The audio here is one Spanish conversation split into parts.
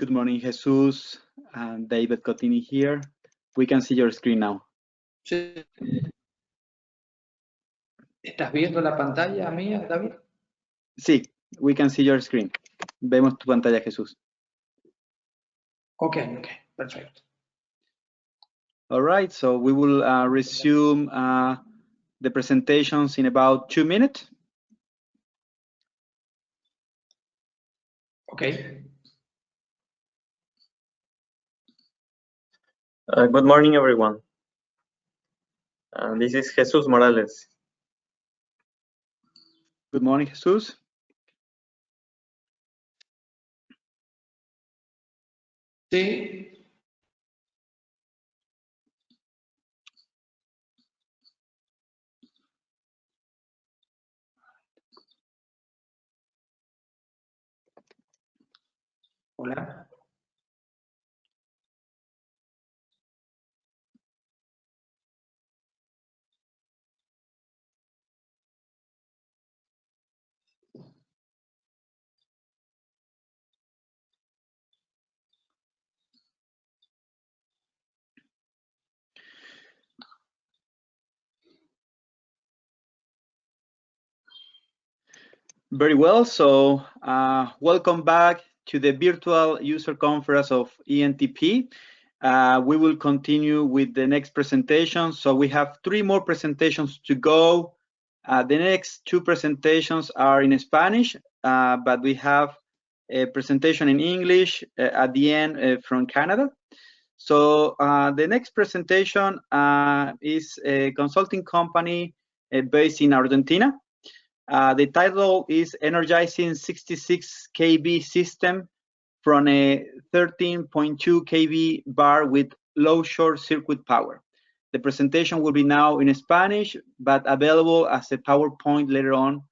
Good morning, Jesus. David Cotini here. We can see your screen now. Sí. ¿Estás viendo la pantalla mía, David? Sí, we can see your screen. Vemos tu pantalla, Jesús. Ok, perfecto. All right, so we will resume the presentations in about 2 minutes. Okay. Good morning, everyone. This is Jesus Morales. Good morning, Jesus. Sí. Hola. Very well, so welcome back to the virtual user conference of ENTP. We will continue with the next presentation. So we have 3 more presentations to go. The next 2 presentations are in Spanish, but we have a presentation in English at the end from Canada. So the next presentation is a consulting company based in Argentina. The title is Energizing 66 kV System from a 13.2 kV bar with low short circuit power. The presentation will be now in Spanish, but available as a PowerPoint later on,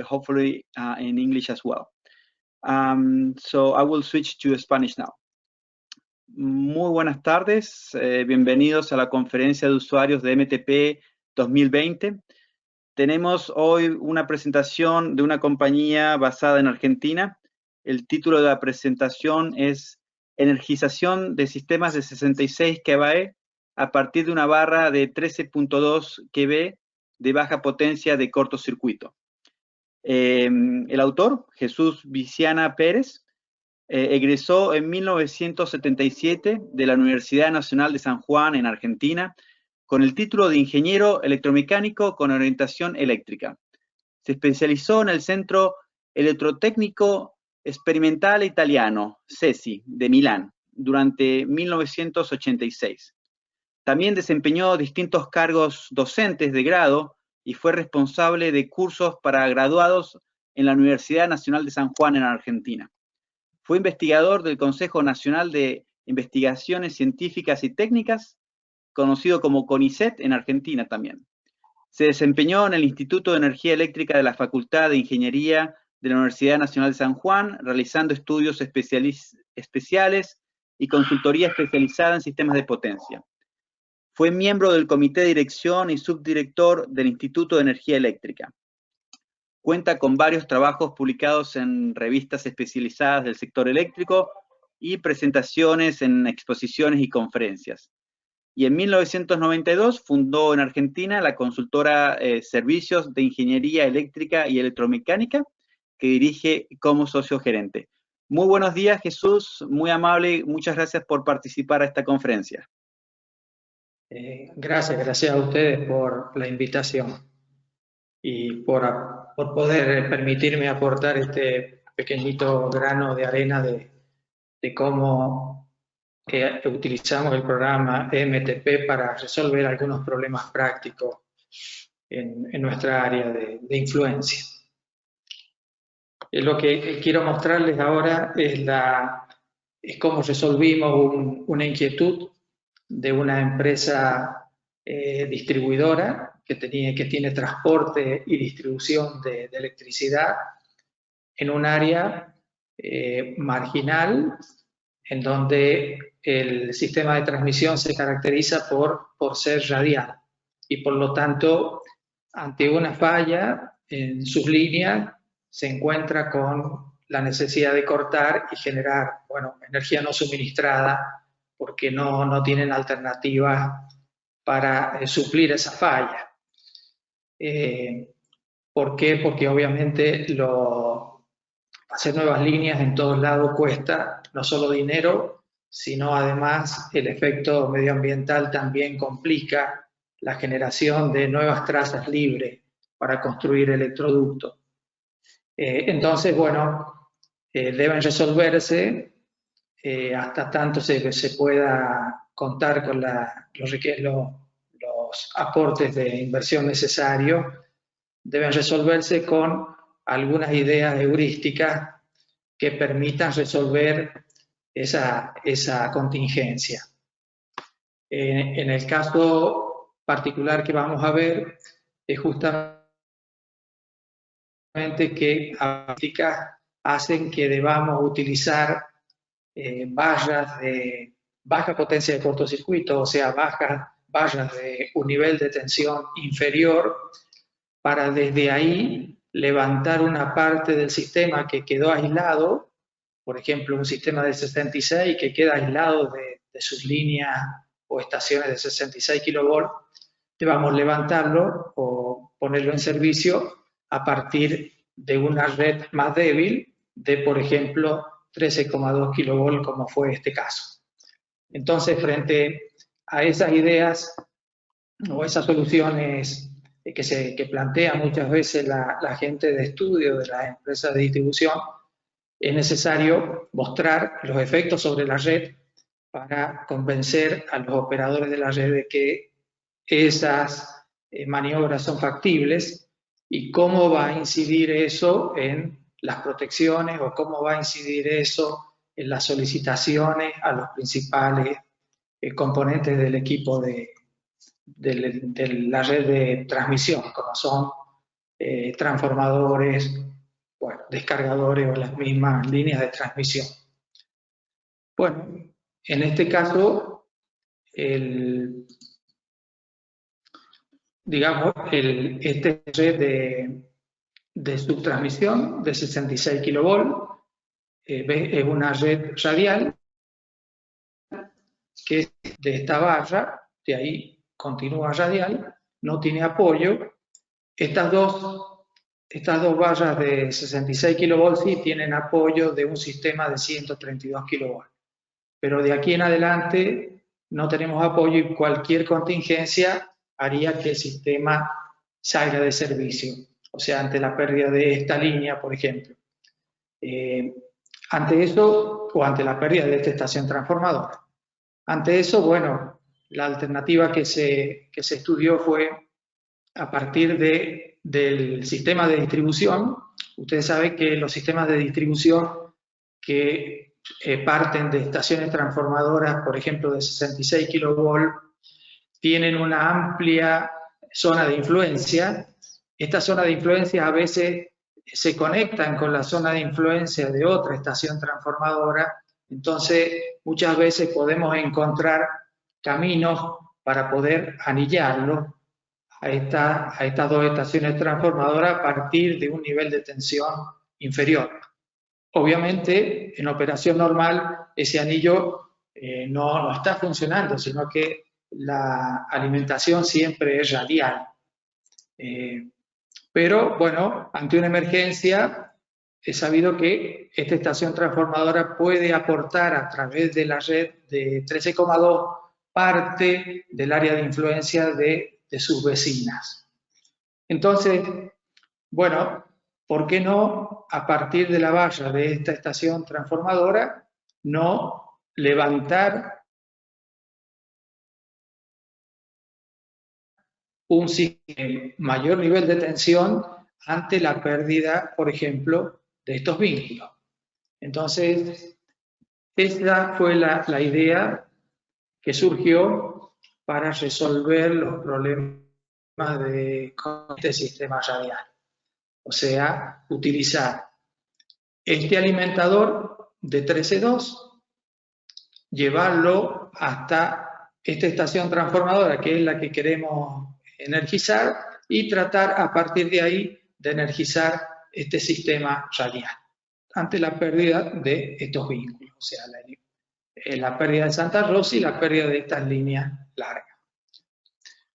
hopefully in English as well. So I will switch to Spanish now. Muy buenas tardes, bienvenidos a la conferencia de usuarios de MTP 2020. Tenemos hoy una presentación de una compañía basada en Argentina. El título de la presentación es Energización de sistemas de 66 kV a partir de una barra de 13.2 kV de baja potencia de cortocircuito. El autor, Jesús Viciana Pérez, egresó en 1977 de la Universidad Nacional de San Juan en Argentina con el título de Ingeniero Electromecánico con orientación eléctrica. Se especializó en el Centro Electrotécnico Experimental Italiano, CESI, de Milán, durante 1986. También desempeñó distintos cargos docentes de grado y fue responsable de cursos para graduados en la Universidad Nacional de San Juan en Argentina. Fue investigador del Consejo Nacional de Investigaciones Científicas y Técnicas, conocido como CONICET en Argentina también. Se desempeñó en el Instituto de Energía Eléctrica de la Facultad de Ingeniería de la Universidad Nacional de San Juan, realizando estudios especiales y consultoría especializada en sistemas de potencia. Fue miembro del Comité de Dirección y subdirector del Instituto de Energía Eléctrica. Cuenta con varios trabajos publicados en revistas especializadas del sector eléctrico y presentaciones en exposiciones y conferencias. Y en 1992 fundó en Argentina la consultora Servicios de Ingeniería Eléctrica y Electromecánica, que dirige como socio gerente. Muy buenos días, Jesús, muy amable, muchas gracias por participar a esta conferencia. Gracias a ustedes por la invitación y por poder permitirme aportar este pequeñito grano de arena de cómo utilizamos el programa MTP para resolver algunos problemas prácticos en nuestra área de influencia. Lo que quiero mostrarles ahora es cómo resolvimos una inquietud de una empresa distribuidora que tiene transporte y distribución de electricidad en un área marginal en donde el sistema de transmisión se caracteriza por ser radial y por lo tanto ante una falla en sus líneas se encuentra con la necesidad de cortar y generar, bueno, energía no suministrada porque no tienen alternativa para suplir esa falla. ¿Por qué? Porque obviamente hacer nuevas líneas en todos lados cuesta no solo dinero, sino además el efecto medioambiental también complica la generación de nuevas trazas libres para construir electroductos. Entonces, bueno, deben resolverse hasta tanto se pueda contar con los aportes de inversión necesarios, deben resolverse con algunas ideas heurísticas que permitan resolver esa contingencia. En el caso particular que vamos a ver es justamente que hacen que debamos utilizar vallas de baja potencia de cortocircuito, o sea, vallas de un nivel de tensión inferior, para desde ahí levantar una parte del sistema que quedó aislado, por ejemplo, un sistema de 66 que queda aislado de sus líneas o estaciones de 66 kilovolts, debamos levantarlo o ponerlo en servicio a partir de una red más débil de, por ejemplo, 13,2 kilovolts, como fue este caso. Entonces, frente a esas ideas o esas soluciones que plantea muchas veces la gente de estudio de las empresas de distribución, es necesario mostrar los efectos sobre la red para convencer a los operadores de la red de que esas maniobras son factibles y cómo va a incidir eso en las protecciones o cómo va a incidir eso en las solicitaciones a los principales componentes del equipo de la red de transmisión, como son transformadores, bueno, descargadores o las mismas líneas de transmisión. Bueno, en este caso, esta red de subtransmisión de 66 kilovolts es una red radial que es de esta barra, de ahí continúa radial, no tiene apoyo. Estas dos barras de 66 kilovolts sí tienen apoyo de un sistema de 132 kilovolts. Pero de aquí en adelante no tenemos apoyo y cualquier contingencia haría que el sistema salga de servicio. O sea, ante la pérdida de esta línea, por ejemplo. Ante eso, o ante la pérdida de esta estación transformadora. Ante eso, bueno, la alternativa que se estudió fue a partir del sistema de distribución. Ustedes saben que los sistemas de distribución que parten de estaciones transformadoras, por ejemplo, de 66 kilovolts, tienen una amplia zona de influencia. Esta zona de influencia a veces se conectan con la zona de influencia de otra estación transformadora. Entonces, muchas veces podemos encontrar caminos para poder anillarlo a estas dos estaciones transformadoras a partir de un nivel de tensión inferior. Obviamente, en operación normal, ese anillo no está funcionando, sino que la alimentación siempre es radial. Pero, bueno, ante una emergencia, he sabido que esta estación transformadora puede aportar a través de la red de 13,2 parte del área de influencia de sus vecinas. Entonces, bueno, ¿por qué no, a partir de la valla de esta estación transformadora, no levantar un mayor nivel de tensión ante la pérdida, por ejemplo, de estos vínculos? Entonces, esa fue la idea que surgió para resolver los problemas con este sistema radial. O sea, utilizar este alimentador de 13,2, llevarlo hasta esta estación transformadora, que es la que queremos energizar, y tratar a partir de ahí de energizar este sistema radial. ante la pérdida de estos vínculos, o sea, la pérdida de Santa Rosa y la pérdida de estas líneas largas.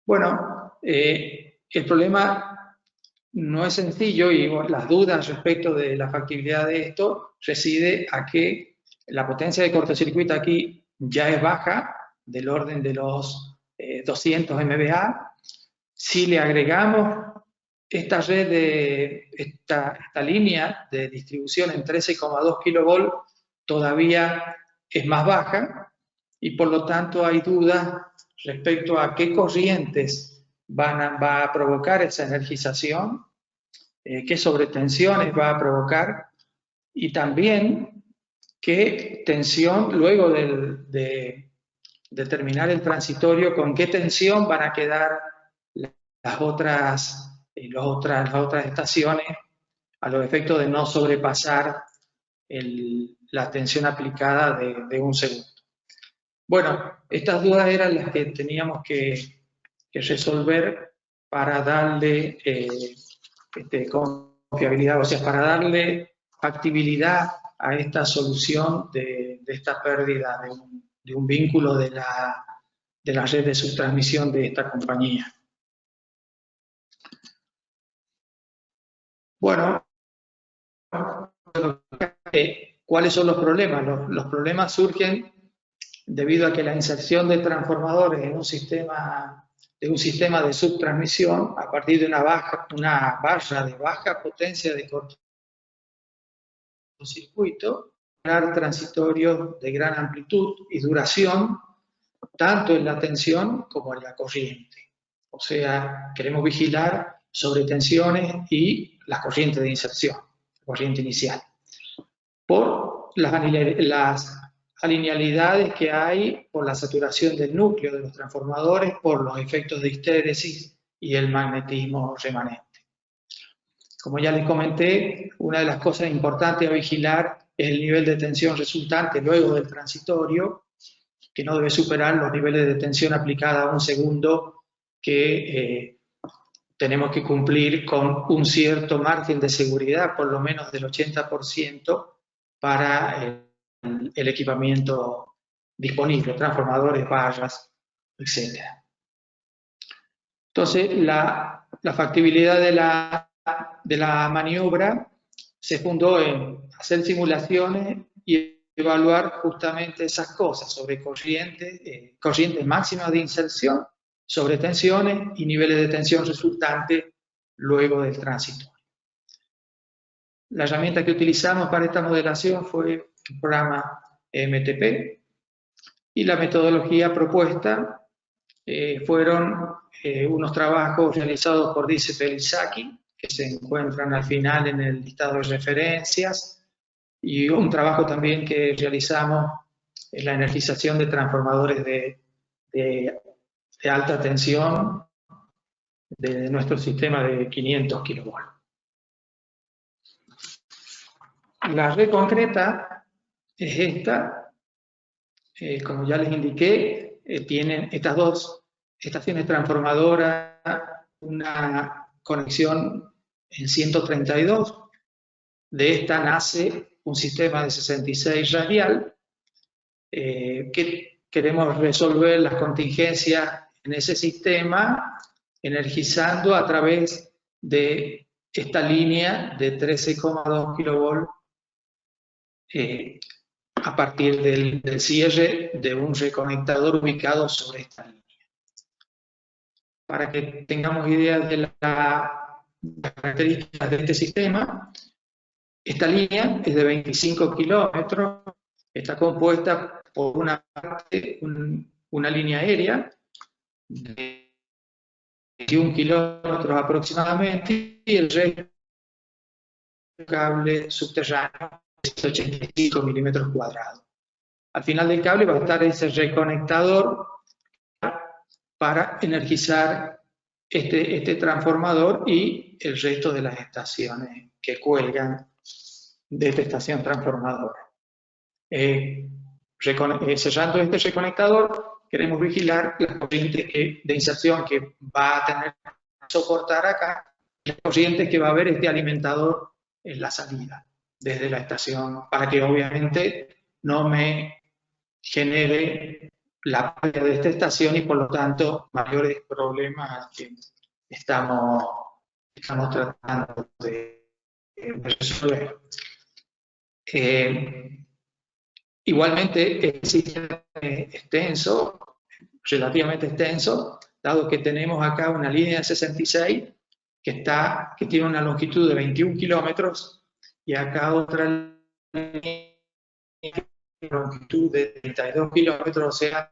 Bueno, el problema no es sencillo y las dudas respecto de la factibilidad de esto reside a que la potencia de cortocircuito aquí ya es baja, del orden de los 200 MVA. Si le agregamos esta línea de distribución en 13,2 kV, todavía es más baja y por lo tanto hay dudas respecto a qué corrientes va a provocar esa energización, qué sobretensiones va a provocar y también qué tensión, luego de terminar el transitorio, con qué tensión van a quedar las otras estaciones a los efectos de no sobrepasar la tensión aplicada de 1 segundo. Bueno, estas dudas eran las que teníamos que resolver para darle confiabilidad, o sea, para darle factibilidad a esta solución de esta pérdida de un vínculo de la red de subtransmisión de esta compañía. Bueno, ¿cuáles son los problemas? Los problemas surgen debido a que la inserción de transformadores en un sistema de subtransmisión a partir de una barra de baja potencia de cortocircuito, transitorios de gran amplitud y duración, tanto en la tensión como en la corriente. O sea, queremos vigilar sobre tensiones y las corrientes de inserción, corriente inicial, por las alinealidades que hay por la saturación del núcleo de los transformadores, por los efectos de histéresis y el magnetismo remanente. Como ya les comenté, una de las cosas importantes a vigilar es el nivel de tensión resultante luego del transitorio, que no debe superar los niveles de tensión aplicada a 1 segundo que tenemos que cumplir con un cierto margen de seguridad, por lo menos del 80%, para el equipamiento disponible, transformadores, barras, etc. Entonces, la factibilidad de la maniobra se fundó en hacer simulaciones y evaluar justamente esas cosas sobre corrientes máximas de inserción, sobre tensiones y niveles de tensión resultantes luego del tránsito. La herramienta que utilizamos para esta modelación fue el programa MTP y la metodología propuesta fueron unos trabajos realizados por Dice Pelizaki, que se encuentran al final en el listado de referencias, y un trabajo también que realizamos en la energización de transformadores de alta tensión de nuestro sistema de 500 kV. La red concreta es esta. Como ya les indiqué, tienen estas dos estaciones transformadoras, una conexión en 132. De esta nace un sistema de 66 radial que queremos resolver las contingencias en ese sistema energizando a través de esta línea de 13,2 kV a partir del cierre de un reconectador ubicado sobre esta línea. Para que tengamos idea de las características de este sistema, esta línea es de 25 kilómetros, está compuesta por una parte, una línea aérea de 21 kilómetros aproximadamente y el resto un cable subterráneo de 185 milímetros cuadrados. Al final del cable va a estar ese reconectador para energizar este transformador y el resto de las estaciones que cuelgan de esta estación transformadora. Cerrando este reconectador, queremos vigilar las corrientes de inserción que va a tener que soportar acá, las corrientes que va a haber este alimentador en la salida desde la estación, para que obviamente no me genere la pérdida de esta estación y por lo tanto mayores problemas que estamos tratando de resolver. Igualmente, el sistema es extenso, relativamente extenso, dado que tenemos acá una línea de 66 que tiene una longitud de 21 kilómetros y acá otra línea de longitud de 32 kilómetros, o sea,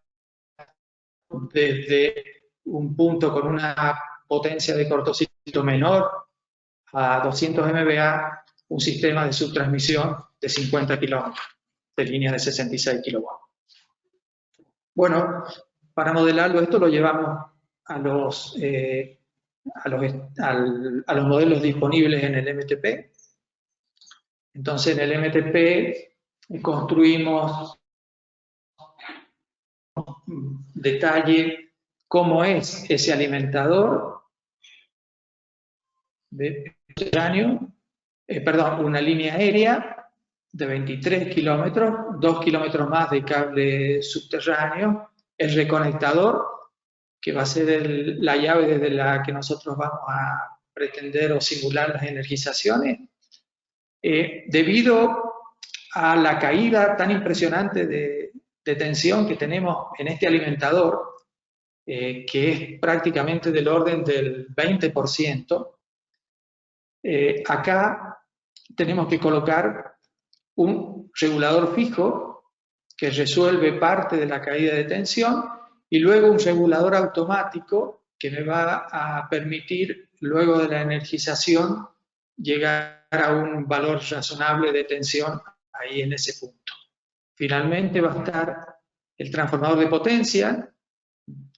desde un punto con una potencia de cortocircuito menor a 200 MVA, un sistema de subtransmisión de 50 kilómetros, de línea de 66 kilowatts. Bueno, para modelarlo esto lo llevamos a los modelos disponibles en el MTP. Entonces en el MTP construimos detalle cómo es ese alimentador de subterráneo, una línea aérea de 23 kilómetros, 2 kilómetros más de cable subterráneo, el reconectador, que va a ser la llave desde la que nosotros vamos a pretender o simular las energizaciones. Debido a la caída tan impresionante de tensión que tenemos en este alimentador, que es prácticamente del orden del 20%, acá tenemos que colocar un regulador fijo que resuelve parte de la caída de tensión y luego un regulador automático que me va a permitir, luego de la energización, llegar a un valor razonable de tensión ahí en ese punto. Finalmente va a estar el transformador de potencia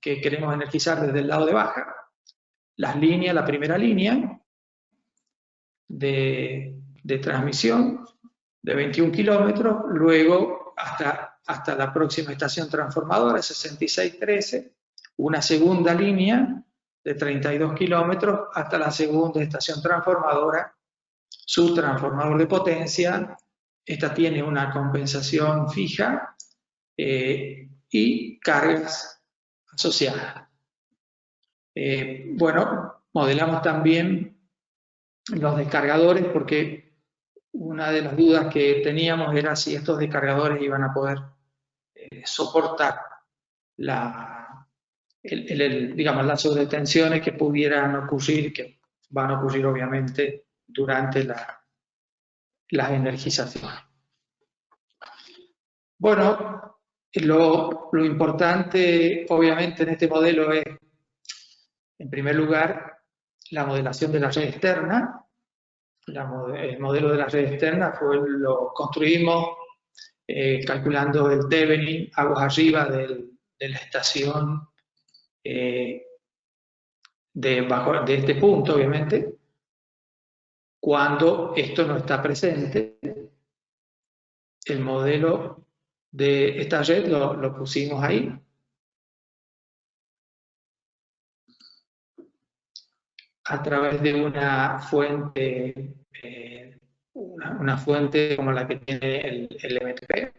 que queremos energizar desde el lado de baja, las líneas, la primera línea de transmisión de 21 kilómetros, luego hasta la próxima estación transformadora, 6613, una segunda línea de 32 kilómetros hasta la segunda estación transformadora, su transformador de potencia. Esta tiene una compensación fija y cargas asociadas. Bueno, modelamos también los descargadores porque una de las dudas que teníamos era si estos descargadores iban a poder soportar digamos, las sobretensiones que pudieran ocurrir, que van a ocurrir obviamente durante las energizaciones. Bueno, lo importante obviamente en este modelo es, en primer lugar, la modelación de la red externa. El modelo de la red externa lo construimos calculando el Thevenin aguas arriba de la estación de este punto, obviamente. Cuando esto no está presente, el modelo de esta red lo pusimos ahí. A través de una fuente como la que tiene el MTP,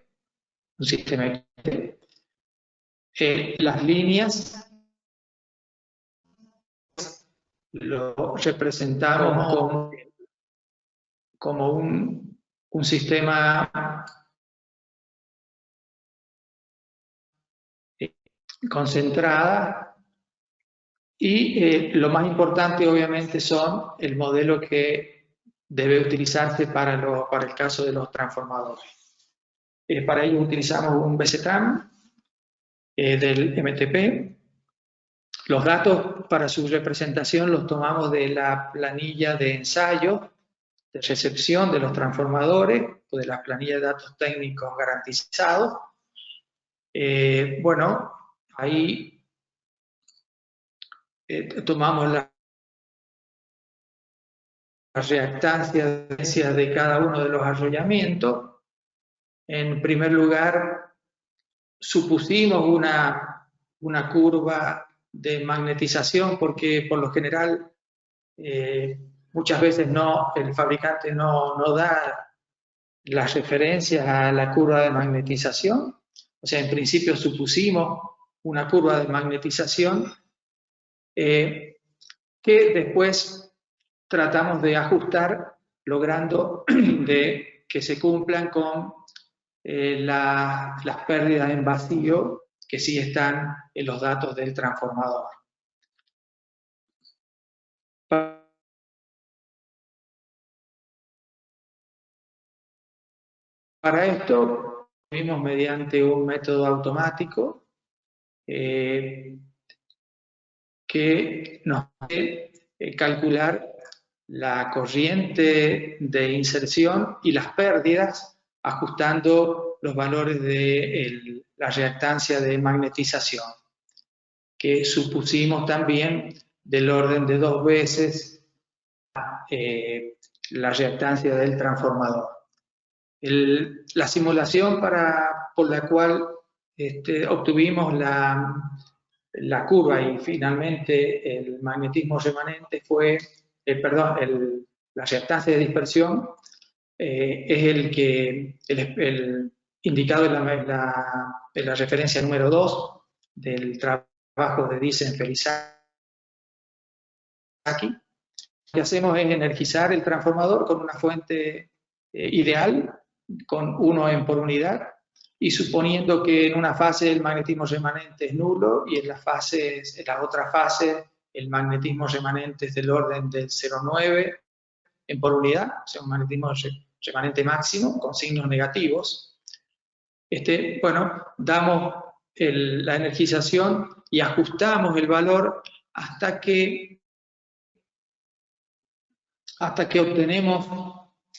un sistema MTP. Las líneas lo representamos como un sistema concentrada. Y lo más importante obviamente son el modelo que debe utilizarse para el caso de los transformadores. Para ello utilizamos un BCTRAN del MTP. Los datos para su representación los tomamos de la planilla de ensayo de recepción de los transformadores o de la planilla de datos técnicos garantizados. Bueno, ahí tomamos las reactancias de cada uno de los arrollamientos. En primer lugar, supusimos una curva de magnetización porque por lo general muchas veces el fabricante no da las referencias a la curva de magnetización. O sea, en principio supusimos una curva de magnetización que después tratamos de ajustar, logrando de que se cumplan con las pérdidas en vacío que sí están en los datos del transformador. Para esto, vimos mediante un método automático que nos hace calcular la corriente de inserción y las pérdidas, ajustando los valores de la reactancia de magnetización, que supusimos también del orden de 2 veces la reactancia del transformador. La simulación por la cual obtuvimos la curva y finalmente el magnetismo remanente fue, la reactancia de dispersión es el indicado en la referencia número 2 del trabajo de Diesen-Felicaki. Lo que hacemos es energizar el transformador con una fuente ideal, con 1 ohm por unidad, y suponiendo que en una fase el magnetismo remanente es nulo y en la otra fase el magnetismo remanente es del orden del 0,9 ohm por unidad, o sea, un magnetismo remanente máximo con signos negativos. Bueno, damos la energización y ajustamos el valor hasta que obtenemos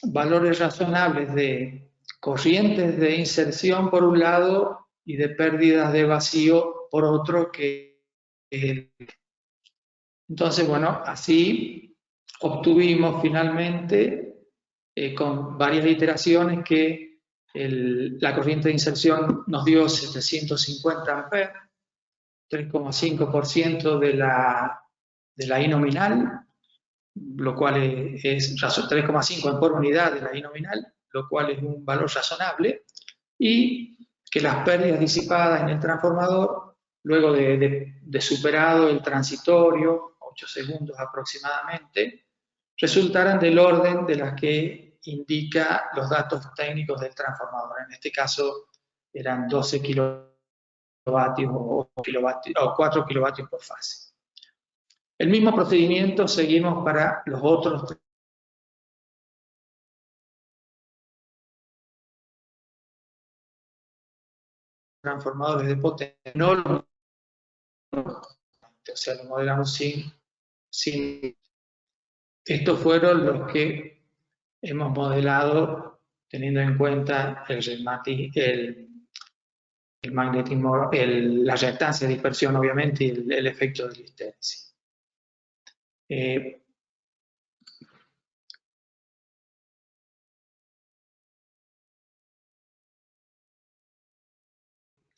valores razonables de corrientes de inserción por un lado y de pérdidas de vacío por otro. Entonces, bueno, así obtuvimos finalmente con varias iteraciones que la corriente de inserción nos dio 750 amperes, 3,5% de la I nominal, lo cual es 3,5 por unidad de la I nominal, lo cual es un valor razonable, y que las pérdidas disipadas en el transformador, luego de superado el transitorio, 8 segundos aproximadamente, resultaran del orden de las que indica los datos técnicos del transformador. En este caso eran 12 kilovatios o 4 kilovatios por fase. El mismo procedimiento seguimos para los otros transformadores de potencia. O sea, lo modelamos sin. Estos fueron los que hemos modelado teniendo en cuenta el magnetismo, la reactancia de dispersión, obviamente, y el efecto de listeresis.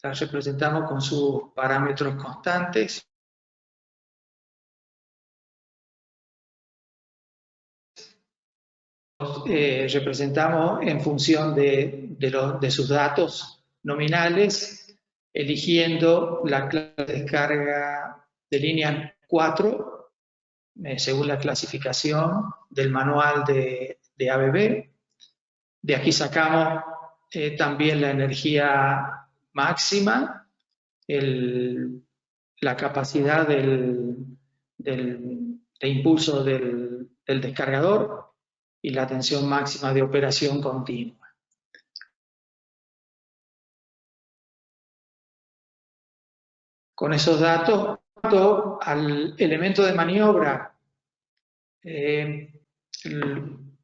La representamos con sus parámetros constantes. Representamos en función de sus datos nominales, eligiendo la clase de descarga de línea 4, según la clasificación del manual de ABB. De aquí sacamos también la energía máxima, la capacidad de impulso del descargador y la tensión máxima de operación continua. Con esos datos, al elemento de maniobra,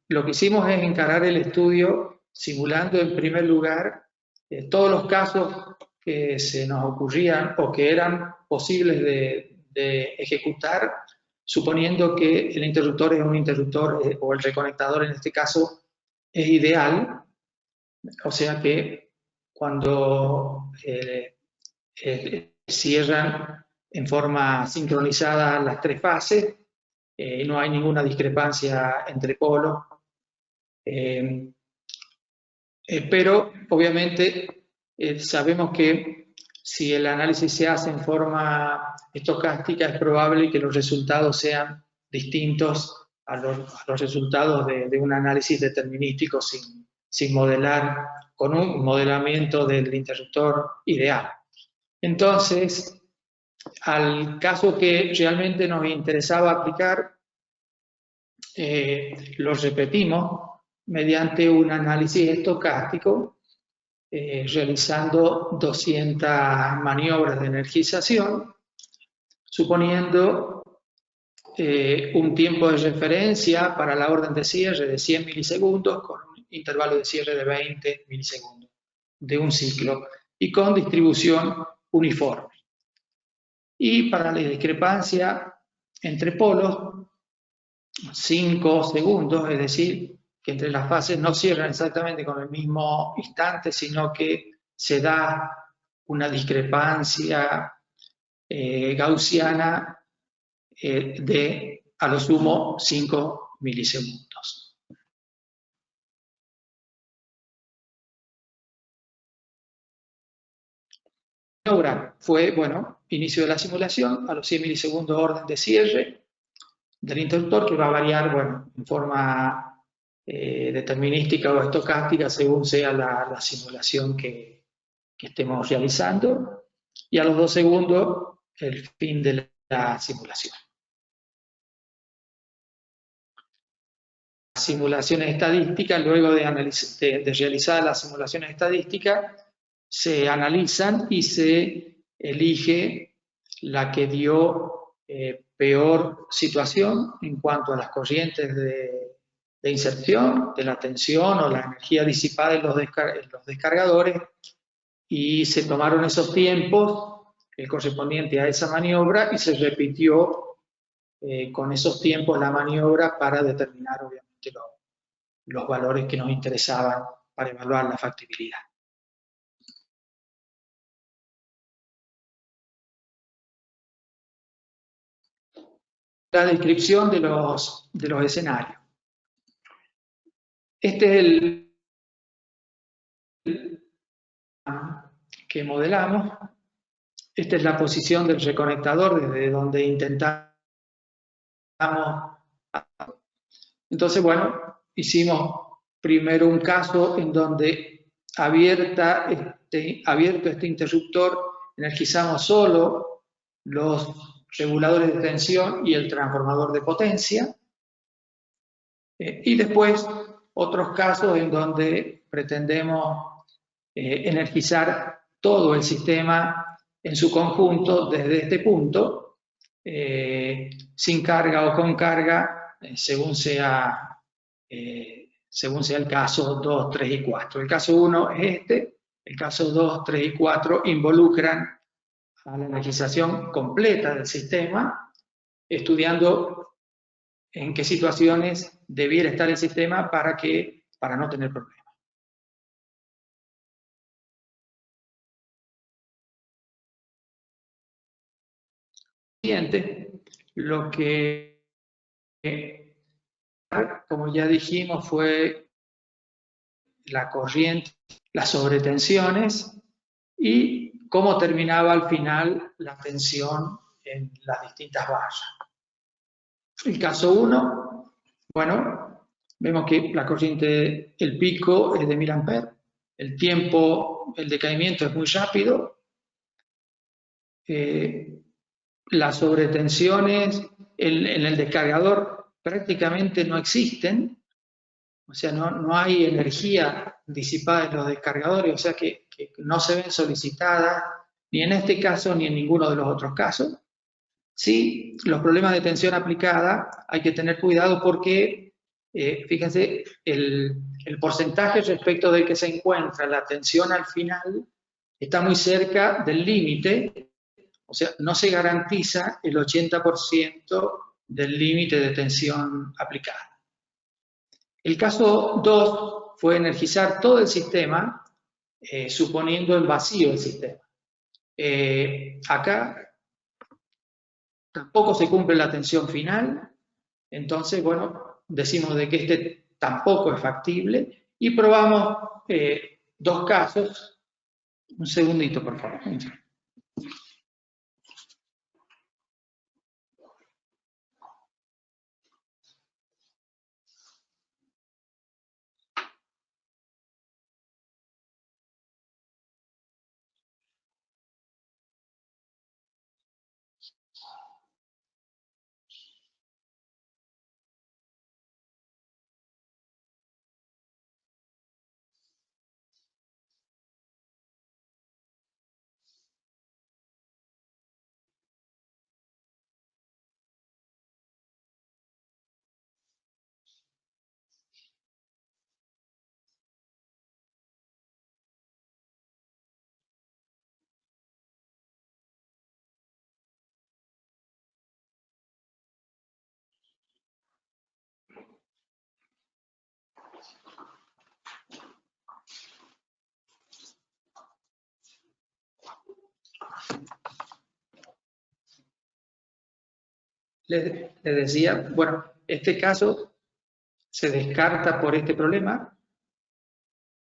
lo que hicimos es encarar el estudio simulando en primer lugar todos los casos que se nos ocurrían o que eran posibles de ejecutar, suponiendo que el interruptor es un interruptor o el reconectador en este caso es ideal, o sea que cuando cierran en forma sincronizada las 3 fases, no hay ninguna discrepancia entre polos. Pero obviamente sabemos que si el análisis se hace en forma estocástica es probable que los resultados sean distintos a los resultados de un análisis determinístico sin modelar, con un modelamiento del interruptor ideal. Entonces, al caso que realmente nos interesaba aplicar, lo repetimos mediante un análisis estocástico, realizando 200 maniobras de energización, suponiendo un tiempo de referencia para la orden de cierre de 100 milisegundos con un intervalo de cierre de 20 milisegundos de un ciclo y con distribución uniforme. Y para la discrepancia entre polos, 5 segundos, es decir, que entre las fases no cierran exactamente con el mismo instante, sino que se da una discrepancia gaussiana de a lo sumo 5 milisegundos. La maniobra fue, bueno, inicio de la simulación, a los 100 milisegundos orden de cierre del interruptor, que va a variar, bueno, en forma determinística o estocástica según sea la simulación que estemos realizando, y a los 2 segundos el fin de la simulación. Simulaciones estadísticas, luego de realizar las simulaciones estadísticas, se analizan y se elige la que dio peor situación en cuanto a las corrientes de inserción, de la tensión o la energía disipada en los descargadores, y se tomaron esos tiempos, el correspondiente a esa maniobra, y se repitió con esos tiempos la maniobra para determinar obviamente los valores que nos interesaban para evaluar la factibilidad. La descripción de los escenarios. Este es el que modelamos. Esta es la posición del reconectador desde donde intentamos. Entonces, bueno, hicimos primero un caso en donde abierto este interruptor, energizamos solo los reguladores de tensión y el transformador de potencia. Y después otros casos en donde pretendemos energizar todo el sistema en su conjunto desde este punto, sin carga o con carga, según sea el caso 2, 3 y 4. El caso 1 es este, el caso 2, 3 y 4 involucran a la energización completa del sistema, estudiando en qué situaciones debiera estar el sistema para no tener problemas. Siguiente, lo que, como ya dijimos, fue la corriente, las sobretensiones y cómo terminaba al final la tensión en las distintas barras. El caso 1, bueno, vemos que la corriente, el pico es de 1000 amperes, el tiempo, el decaimiento es muy rápido, las sobretensiones en el descargador prácticamente no existen, o sea, no hay energía disipada en los descargadores, o sea que no se ven solicitadas ni en este caso ni en ninguno de los otros casos. Sí, los problemas de tensión aplicada hay que tener cuidado porque, fíjense, el porcentaje respecto del que se encuentra la tensión al final está muy cerca del límite, o sea, no se garantiza el 80% del límite de tensión aplicada. El caso 2 fue energizar todo el sistema, suponiendo el vacío del sistema. Acá tampoco se cumple la tensión final, entonces, bueno, decimos de que este tampoco es factible Y probamos dos casos. Un segundito, por favor. Les decía, bueno, este caso se descarta por este problema.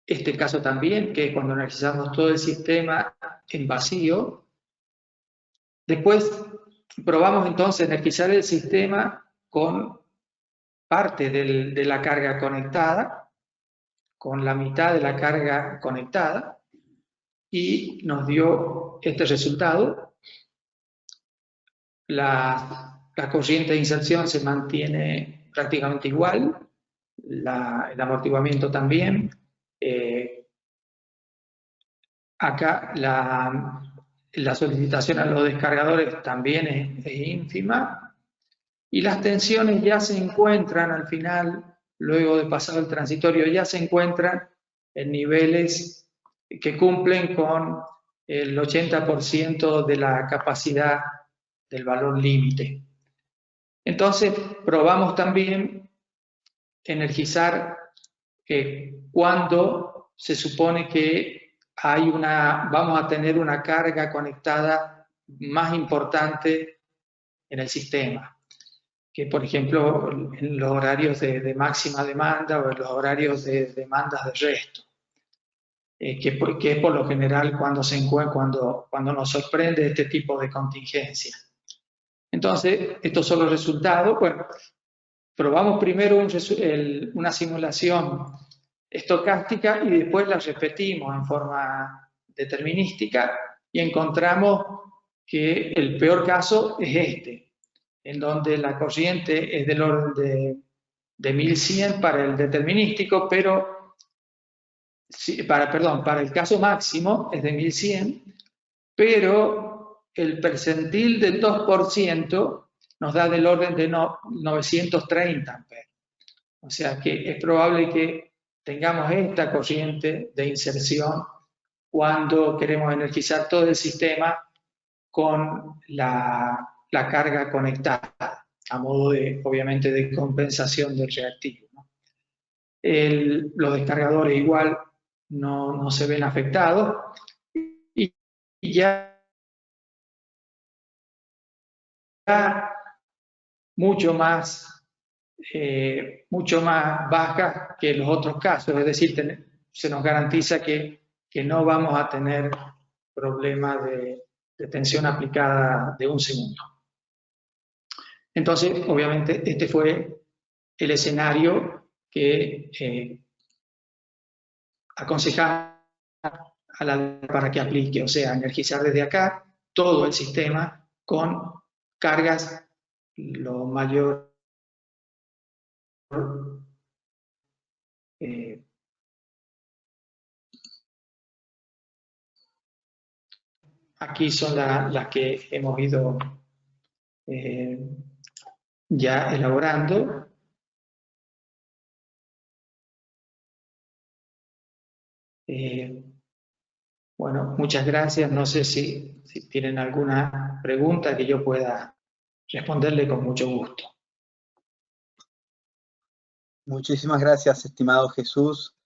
Este caso también, que es cuando analizamos todo el sistema en vacío. Después probamos entonces energizar el sistema con parte de la carga conectada, con la mitad de la carga conectada, y nos dio este resultado. La corriente de inserción se mantiene prácticamente igual, el amortiguamiento también. Acá la solicitación a los descargadores también es ínfima, y las tensiones ya se encuentran al final, luego de pasado el transitorio, ya se encuentran en niveles que cumplen con el 80% de la capacidad del valor límite. Entonces, probamos también energizar cuando se supone que vamos a tener una carga conectada más importante en el sistema, que por ejemplo en los horarios de máxima demanda o en los horarios de demandas de resto, que es por lo general cuando nos sorprende este tipo de contingencia. Entonces, estos son los resultados. Bueno, probamos primero una simulación estocástica y después la repetimos en forma determinística y encontramos que el peor caso es este, en donde la corriente es del orden de 1100 para el determinístico, pero para el caso máximo es de 1100, pero el percentil del 2% nos da del orden de 930 amperes. O sea que es probable que tengamos esta corriente de inserción cuando queremos energizar todo el sistema con la carga conectada, a modo de, obviamente, de compensación del reactivo, ¿no? Los descargadores igual no se ven afectados, y ya mucho más bajas que los otros casos, es decir, se nos garantiza que no vamos a tener problemas de tensión aplicada de 1 segundo. Entonces, obviamente, este fue el escenario que aconsejamos para que aplique, o sea, energizar desde acá todo el sistema con cargas lo mayor aquí son las que hemos ido ya elaborando. Bueno, muchas gracias. No sé si tienen alguna pregunta que yo pueda responderle con mucho gusto. Muchísimas gracias, estimado Jesús.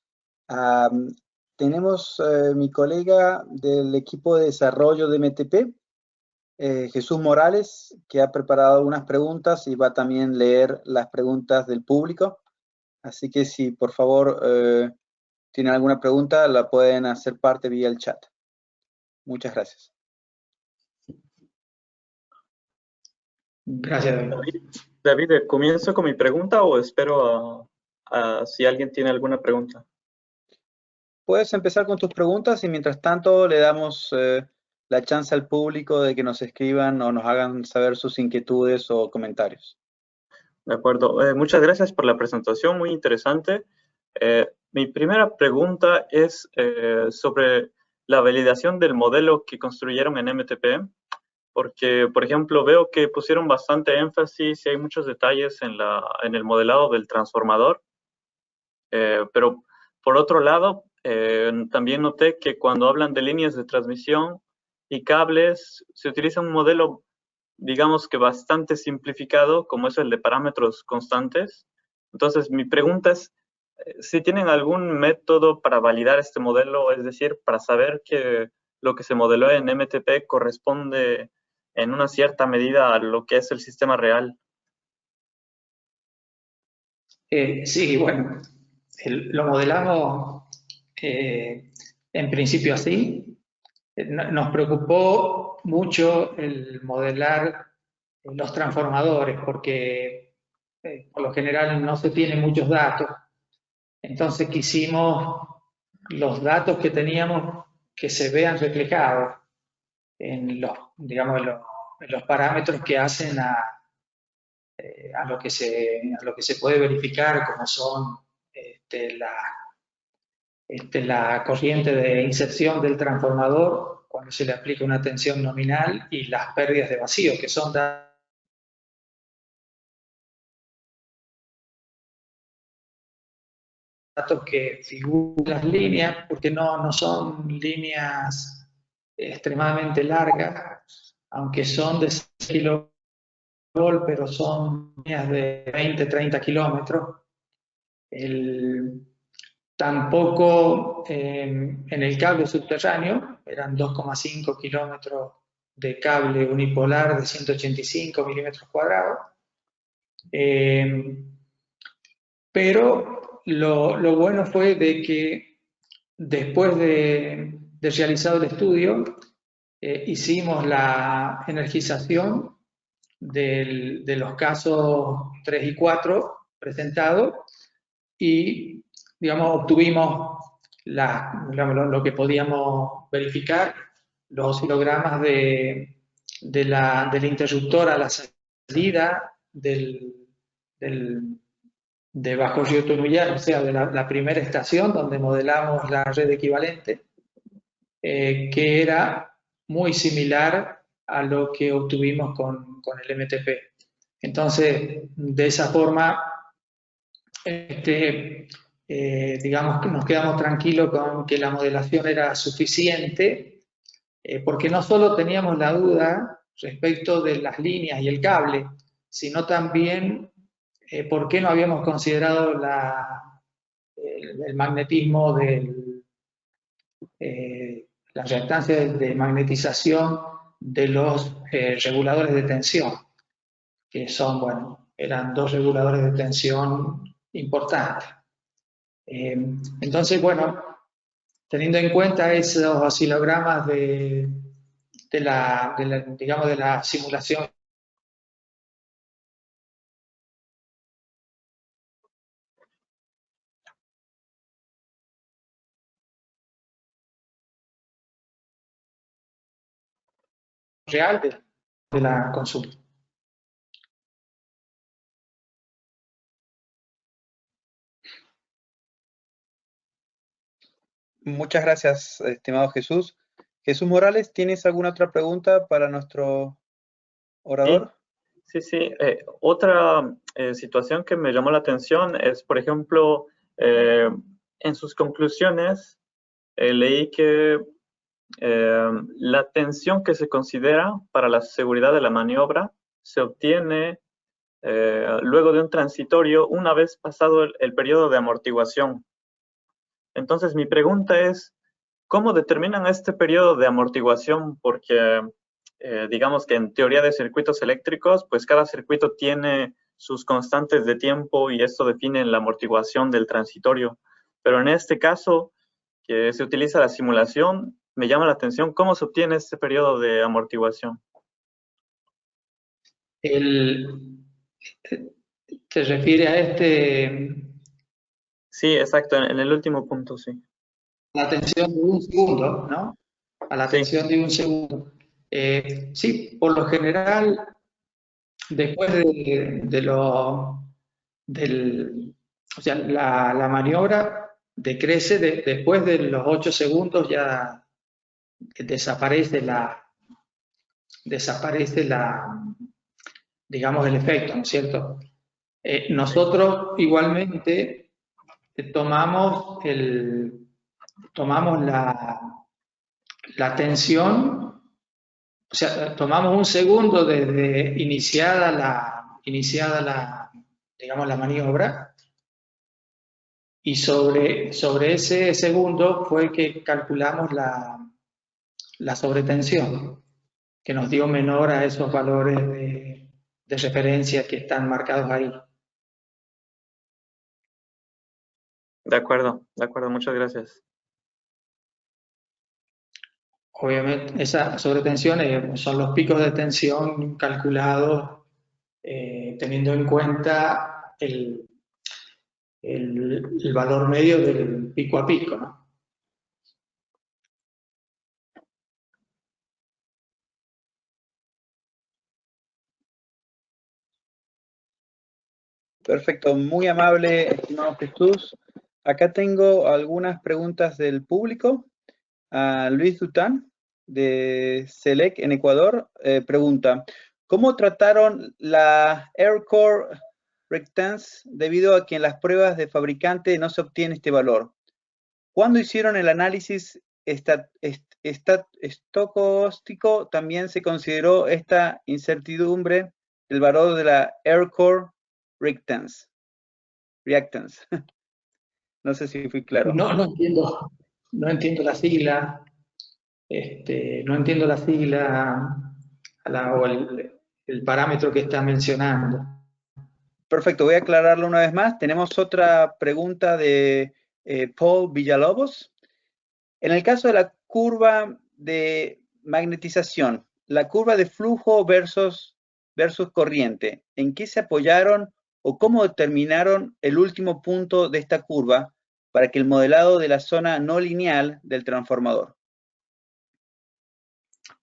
Tenemos mi colega del equipo de desarrollo de MTP, Jesús Morales, que ha preparado unas preguntas y va también a leer las preguntas del público. Así que si por favor tienen alguna pregunta, la pueden hacer parte vía el chat. Muchas gracias. Gracias, David. David, ¿comienzo con mi pregunta o espero a si alguien tiene alguna pregunta? Puedes empezar con tus preguntas y mientras tanto le damos la chance al público de que nos escriban o nos hagan saber sus inquietudes o comentarios. De acuerdo. Muchas gracias por la presentación, muy interesante. Mi primera pregunta es sobre la validación del modelo que construyeron en MTP, porque, por ejemplo, veo que pusieron bastante énfasis y hay muchos detalles en el modelado del transformador, pero por otro lado, también noté que cuando hablan de líneas de transmisión y cables, se utiliza un modelo, digamos que bastante simplificado, como es el de parámetros constantes. Entonces, mi pregunta es, si tienen algún método para validar este modelo, es decir, para saber que lo que se modeló en MTP corresponde en una cierta medida a lo que es el sistema real. Sí, bueno, lo modelamos en principio así. Nos preocupó mucho el modelar los transformadores porque por lo general no se tienen muchos datos. Entonces quisimos los datos que teníamos que se vean reflejados en los, digamos, en los parámetros que hacen a lo que se puede verificar, como son la corriente de inserción del transformador cuando se le aplica una tensión nominal y las pérdidas de vacío, que son datos que figuran las líneas, porque no son líneas extremadamente largas, aunque son de 6 kV, pero son líneas de 20, 30 kilómetros. Tampoco en el cable subterráneo, eran 2,5 kilómetros de cable unipolar de 185 milímetros cuadrados. Pero lo bueno fue de que después de realizado el estudio, hicimos la energización de los casos 3 y 4 presentados y, digamos, obtuvimos lo que podíamos verificar, los oscilogramas de la interruptora a la salida de Bajo Río Tunuyán, o sea, de la primera estación donde modelamos la red equivalente, que era muy similar a lo que obtuvimos con el MTP. Entonces, de esa forma, digamos que nos quedamos tranquilos con que la modelación era suficiente, porque no solo teníamos la duda respecto de las líneas y el cable, sino también por qué no habíamos considerado el magnetismo la reactancia de magnetización de los reguladores de tensión, que son, bueno, eran 2 reguladores de tensión importantes. Entonces, bueno, teniendo en cuenta esos oscilogramas digamos, de la simulación real de la consulta. Muchas gracias, estimado Jesús. Jesús Morales, ¿tienes alguna otra pregunta para nuestro orador? Sí. Otra situación que me llamó la atención es, por ejemplo, en sus conclusiones leí que la tensión que se considera para la seguridad de la maniobra se obtiene luego de un transitorio una vez pasado el periodo de amortiguación. Entonces, mi pregunta es, ¿cómo determinan este periodo de amortiguación? Porque digamos que en teoría de circuitos eléctricos, pues cada circuito tiene sus constantes de tiempo y esto define la amortiguación del transitorio. pero en este caso que se utiliza la simulación, me llama la atención cómo se obtiene este periodo de amortiguación. ¿Te refiere a Sí, exacto, en el último punto, sí. la tensión de un segundo, ¿no? A la tensión de un segundo. Sí, por lo general, después o sea, la maniobra decrece después de los 8 segundos, ya desaparece digamos, el efecto, ¿no es cierto? Nosotros igualmente tomamos la tensión, o sea, tomamos un segundo desde iniciada digamos, la maniobra, y sobre ese segundo fue que calculamos la sobretensión, que nos dio menor a esos valores de referencia que están marcados ahí. De acuerdo, muchas gracias. Obviamente, esa sobretensión son los picos de tensión calculados teniendo en cuenta el valor medio del pico a pico, ¿no? Perfecto, muy amable, estimado Jesús. Acá tengo algunas preguntas del público. Luis Dután, de SELEC en Ecuador, pregunta, ¿cómo trataron la Aircore Reactance debido a que en las pruebas de fabricante no se obtiene este valor? ¿Cuándo hicieron el análisis estocástico? También se consideró esta incertidumbre del valor de la Aircore Reactance. No sé si fui claro. No entiendo la sigla. No entiendo la sigla o el parámetro que está mencionando. Perfecto, voy a aclararlo una vez más. Tenemos otra pregunta de Paul Villalobos. En el caso de la curva de magnetización, la curva de flujo versus corriente, ¿en qué se apoyaron o cómo determinaron el último punto de esta curva para que el modelado de la zona no lineal del transformador?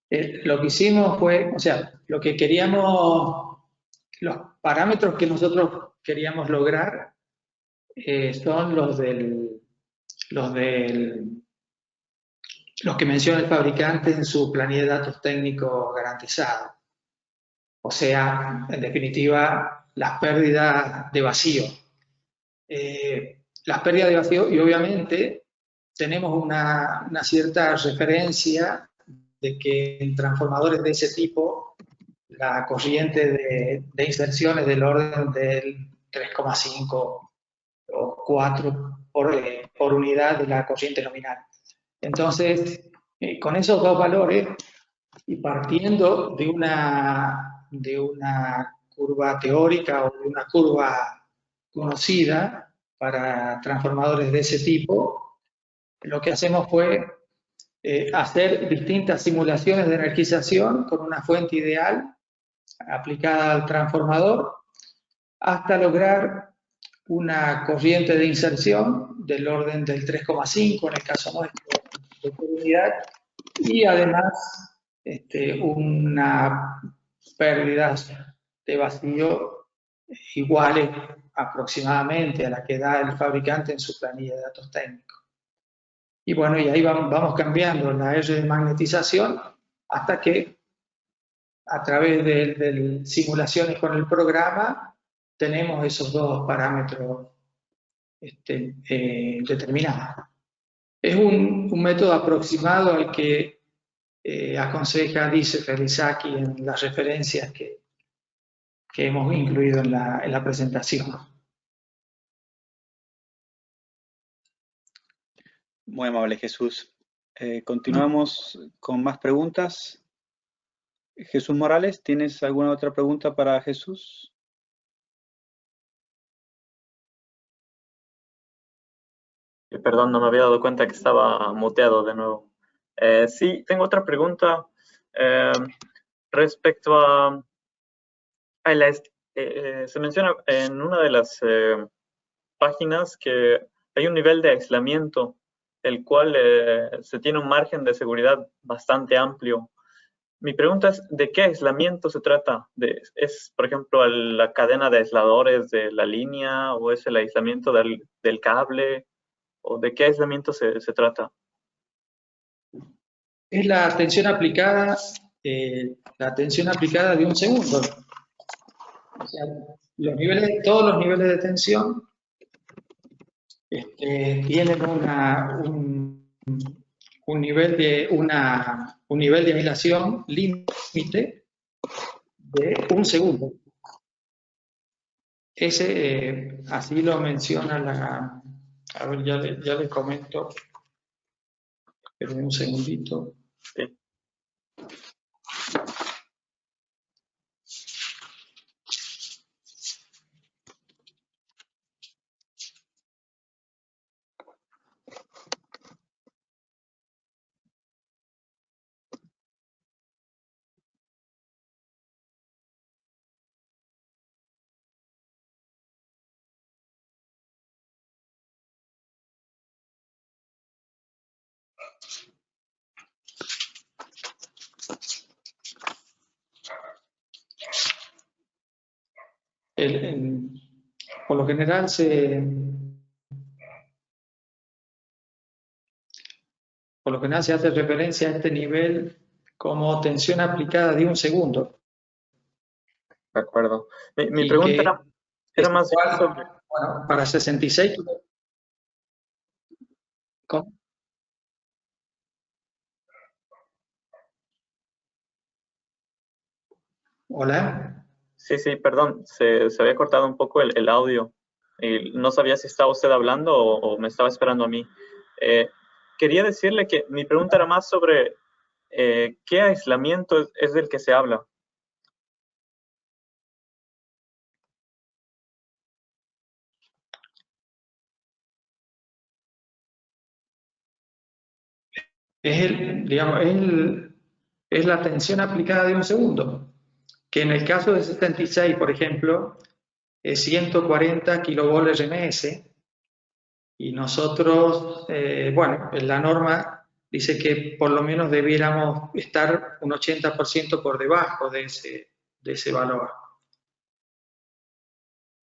Lo que hicimos fue, o sea, lo que queríamos, los parámetros que nosotros queríamos lograr son los que menciona el fabricante en su planilla de datos técnicos garantizado. O sea, en definitiva, las pérdidas de vacío. Las pérdidas de vacío, y obviamente tenemos una cierta referencia de que en transformadores de ese tipo la corriente de inserción es del orden del 3,5 o 4 por unidad de la corriente nominal. Entonces, con esos dos valores y partiendo de una curva teórica o de una curva conocida para transformadores de ese tipo, lo que hacemos fue hacer distintas simulaciones de energización con una fuente ideal aplicada al transformador hasta lograr una corriente de inserción del orden del 3,5 en el caso nuestro de por unidad y además unas pérdidas de vacío iguales aproximadamente a las que da el fabricante en su planilla de datos técnicos. Y bueno, y ahí vamos cambiando la R de magnetización hasta que a través de simulaciones con el programa tenemos esos dos parámetros determinados. Es un método aproximado al que aconseja, dice Felisaki en las referencias que hemos incluido en la presentación. Muy amable, Jesús. Continuamos con más preguntas. Jesús Morales, ¿tienes alguna otra pregunta para Jesús? Perdón, no me había dado cuenta que estaba muteado de nuevo. Sí, tengo otra pregunta respecto a se menciona en una de las páginas que hay un nivel de aislamiento, el cual se tiene un margen de seguridad bastante amplio. Mi pregunta es, ¿de qué aislamiento se trata? ¿Es, por ejemplo, la cadena de aisladores de la línea o es el aislamiento del cable? ¿O de qué aislamiento se trata? Es la tensión aplicada de un segundo. O sea, todos los niveles de tensión tienen un nivel de aislación límite de un segundo. Ese, así lo menciona a ver, ya le comento. Esperen un segundito. Sí. Por lo general se hace referencia a este nivel como tensión aplicada de un segundo. De acuerdo. Mi pregunta era más bien sobre... Bueno, para 66... ¿Cómo? ¿Hola? Sí, perdón, se había cortado un poco el audio y no sabía si estaba usted hablando o me estaba esperando a mí. Quería decirle que mi pregunta era más sobre qué aislamiento es del que se habla. Es la tensión aplicada de un segundo, que en el caso de 76, por ejemplo, es 140 kilovolts RMS, y nosotros, bueno, en la norma dice que por lo menos debiéramos estar un 80% por debajo de ese valor.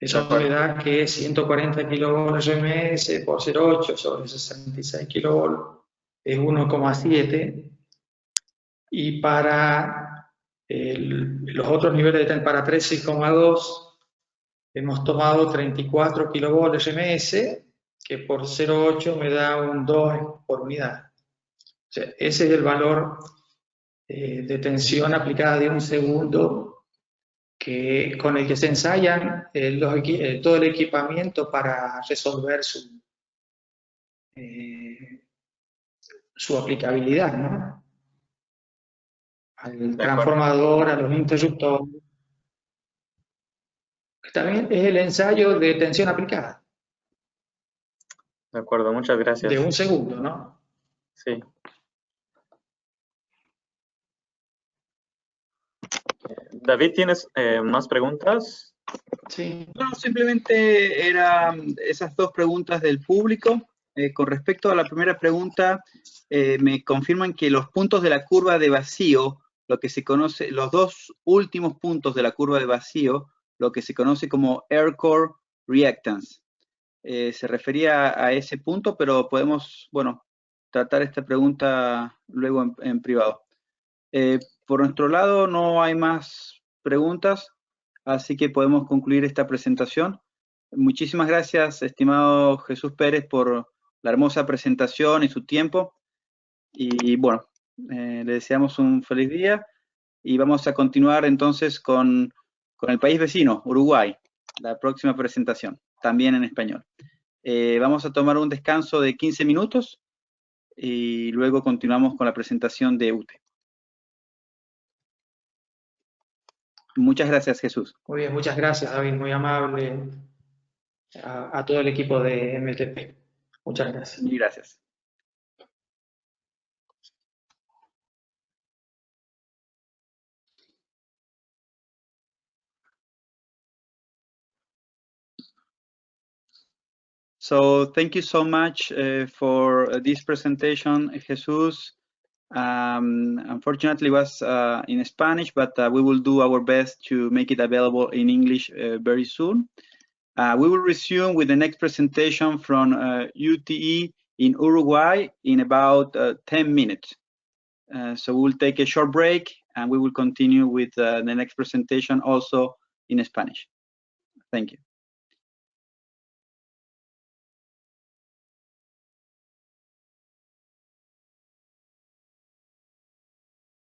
Eso me da que 140 kilovolts RMS por 0,8 sobre 66 kilovolts es 1,7. Y para los otros niveles para 13,2 hemos tomado 34 kilovolts RMS, que por 0,8 me da un 2 por unidad. O sea, ese es el valor de tensión aplicada de un segundo con el que se ensayan todo el equipamiento para resolver su aplicabilidad, ¿no? Al transformador, a los interruptores. También es el ensayo de tensión aplicada. De acuerdo, muchas gracias. De un segundo, ¿no? Sí. David, ¿tienes más preguntas? Sí. No, simplemente eran esas dos preguntas del público. Con respecto a la primera pregunta, me confirman que los puntos de la curva de vacío, lo que se conoce, los dos últimos puntos de la curva de vacío, lo que se conoce como Air Core Reactance. Se refería a ese punto, pero podemos, bueno, tratar esta pregunta luego en privado. Por nuestro lado no hay más preguntas, así que podemos concluir esta presentación. Muchísimas gracias, estimado Jesús Pérez, por la hermosa presentación y su tiempo. Y bueno, le deseamos un feliz día y vamos a continuar entonces con el país vecino, Uruguay, la próxima presentación, también en español. Vamos a tomar un descanso de 15 minutos y luego continuamos con la presentación de UTE. Muchas gracias, Jesús. Muy bien, muchas gracias, David, muy amable a todo el equipo de MTP. Muchas gracias. Mil gracias. So thank you so much for this presentation, Jesus. Unfortunately, it was in Spanish, but we will do our best to make it available in English very soon. We will resume with the next presentation from UTE in Uruguay in about 10 minutes. So we'll take a short break and we will continue with the next presentation also in Spanish. Thank you.